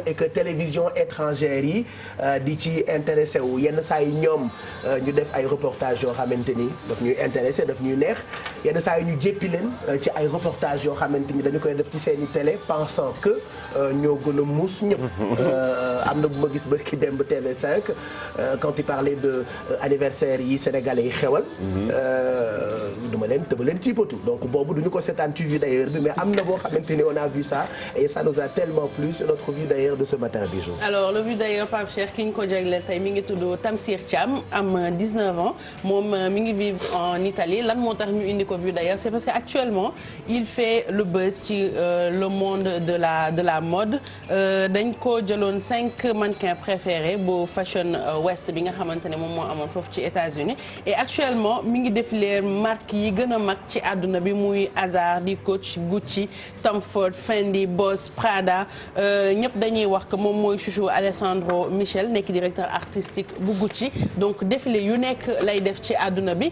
et que télévision étrangère yi di ci intéressé wu yenn saa yi ñoom ñu def ay reportages yoo xamante ni daf ñuy intéressé daf ñuy neex yenn saa yi ñu jéppi leen ci ay reportages yoo xamante ni dañu koy def ci seeni télé pensant que ñoo gën a muus ñëpp am na bu ma gis barki démb TV5 quand il parlait de anniversaire yi sénégalais yi xewal duma leen ci potu donc boobu duñu ko seetaan ci vue d'ailleurs bi mais am na boo xamante ni on a vu ça et ça nous a tellement plu c'est notre vue d'ailleurs de ce matin Bijou. Alors le vue d'ailleurs Pape Cheikh ki ñu ko jagleel tey mi ngi tudd Tamsir Thiam am 19 ans moom mi ngi vivre en Italie lan moo tax ñu indi ko vue d'ailleurs c'est parce que actuellement il fait le buzz ci le monde de la mode dañ ko jëloon 5 mannequins préférés bu Fashion West bi nga xamante ne moom moo amoon foofu ci États-Unis et actuellement mi ngi défiler marque yi gën a mag ci àdduna bi muy Hazard di Coach Gucci Tom Ford Fendi Boss Prada ñëpp dañuy wax que moom mooy chouchou Alessandro Michel nekk directeur artistique bu Gucci donc défilé yu nekk lay def ci àdduna bi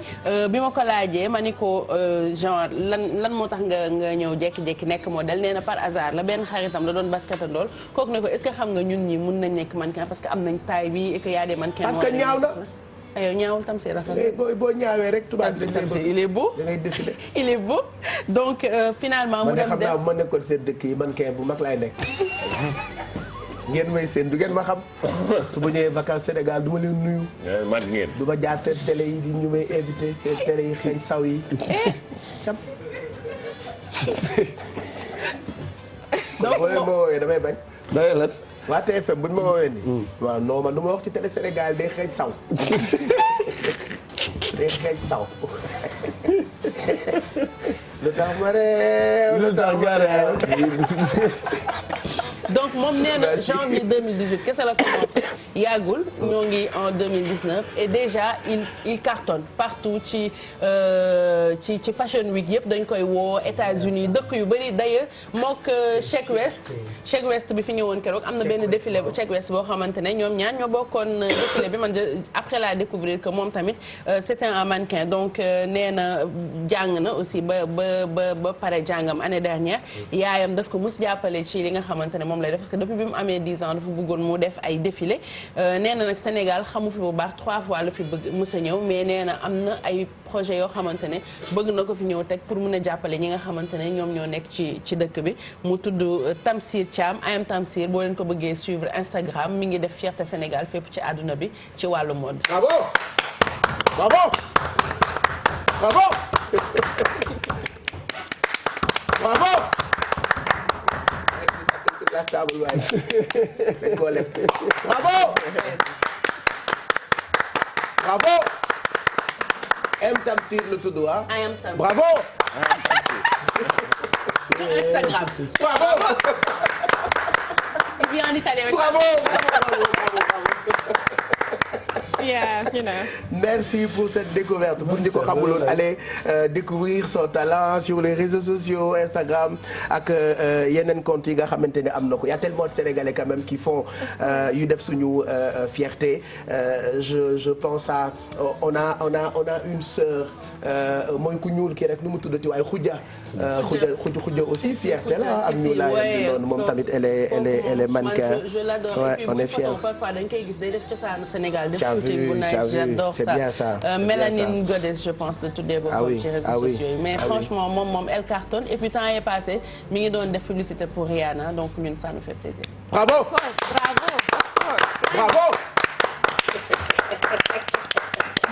bi ma ko laajee ma ni ko genre lan moo tax nga ñëw jékki-jékki nekk modèle nee na par hasard la benn xaritam la doon basketandool kooku ne ko est-ce que xam nga ñun ñi mun nañ nekk mannequin parce que am nañ taille bi et que y a des mannequins parce que ñaaw na aywa ñaawul Tamsir rafet boo ñaawee rek tubaab bi Tamsir il est beau da ngay décider il est beau donc finalement mu dem def xam naa ma nekkoon seen dëkk yi mannequin bu mag laay nekk ngeen may seen du ngeen ma xam su ma ñëwee vacances Sénégal du ma leen nuyu. mat ngeen. du ma jaar seen télé yi di ñu may invité seen télé yi xëy saw yi. cam. donc boo leen ma woowee damay bañ. day lan. waa TFM buñ ma woowee nii. waaw non man du ma wax ci télé Sénégal day xëy saw. day xëy saw. lu tax ma réew lu tax ma réew. donc moom nee na janvier 2018 kese la commencé yàggul ñoo ngi en 2019 et déjà il cartonne partout ci fashion week yëpp dañ koy woo États-Unis dëkk yu bëri d'ailleurs mook Sheck West bi fi ñëwoon keroog am na benn défilé bu Sheck West boo xamante ne ñoom ñaar ñoo bokkoon défilé bi man après la découvrir que moom tamit c'était un mannequin donc nee na jàng na aussi ba pare jàngam année dernière yaayam daf ko mus jàppale ci li nga xamante ne moom lay def parce que depuis bi mu amee 10 ans dafa bëggoon mu def ay défilé nee na nag Sénégal xamu fi bu baax 3 fois la fi bëgg mës a ñëw mais nee na am na ay projet yoo xamante ne bëgg na ko fi ñëw teg pour mun a jàppale ñi nga xamante ne ñoom ñoo nekk ci dëkk bi mu tudd Tamsir Thiam ayam Tamsir boo leen ko bëggee suivre Instagram mi ngi def fierté Sénégal fépp ci àdduna bi ci wàllu mode. Bravo bravo bravo bravo. la table waay dañ koo leb bravo bravo M Tamsir la tudd ah bravo Instagram bravo et puis en italien bravo Yeah, you know. Merci pour cette découverte. Pour ñu ko xamuloon allez découvrir son talent sur les réseaux sociaux Instagram ak yeneen comptes yi nga xamante ne am na ko. Il y a tellement de Sénégalais quand même qui font yu def suñu fierté. Je pense à on a une sœur mooy ku ñuul kii rek nu mu tuddati waaye Khoudia. Khoudia aussi fierté la am ñu laajal noonu moom tamit elle est mannequin. Je l'adore. Ouais, et puis on est fiers. parfois dañ koy gis day def cosaanu Sénégal def T'as vu, j'adore c'est ça. bien ça. Mélanine Goddess je pense de tuddee boppam ci réseaux sociaux yi mais franchement moom elle cartonne et puis temps est passé mi ngi doon def publicité pour Rihanna donc ñun ça nous fait plaisir. Bravo. Bravo.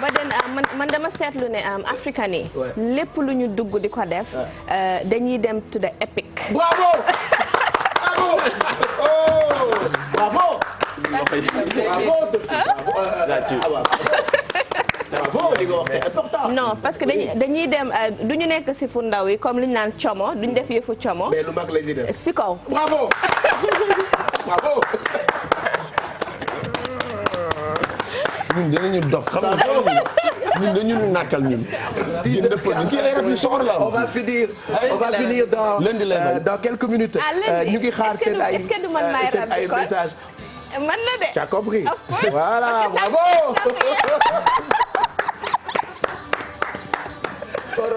ba den man dama seetlu ne africain yi lépp lu ñu dugg di ko def dañuy dem to the epic. Bravo. Bravo. Oh. Bravo. Bravo li nga wax c'est important. Non parce que dañuy dem du ñu nekk si fu ndaw yi comme li ñu naan como duñ def yëfu como. mais lu mag lañuy def. si kaw. Bravo. Bravo. ñun dinañu dof xam nga ñun dañu ñu nàkkal ñun. On va finir dans quelques minutes. ñu ngi xaar seen ay messages. man la de. Tu as compris? Voilà, bravo.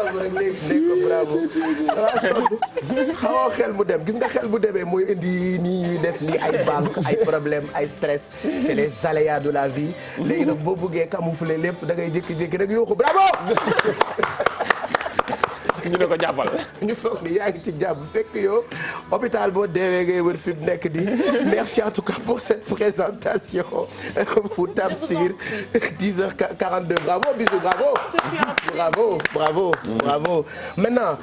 romb rek léegi ko bravo waaw sonn xamoo xel mu dem gis nga xel bu demee mooy indi nii ñuy def nii ay banque ay problème ay stress c'est les aléas de la vie léegi nag boo bëggee camoufler lépp da ngay jékki-jékki rek yuuxu bravo ñu ne ko jàppal. ñu foog ni yaa ngi ci jàpp fekk yow hôpital boo deewee ngay wër fi mu nekk di merci en tout cas pour cette présentation pour Tamsir 10h42 bravo bisous bravo. Bravo maintenant.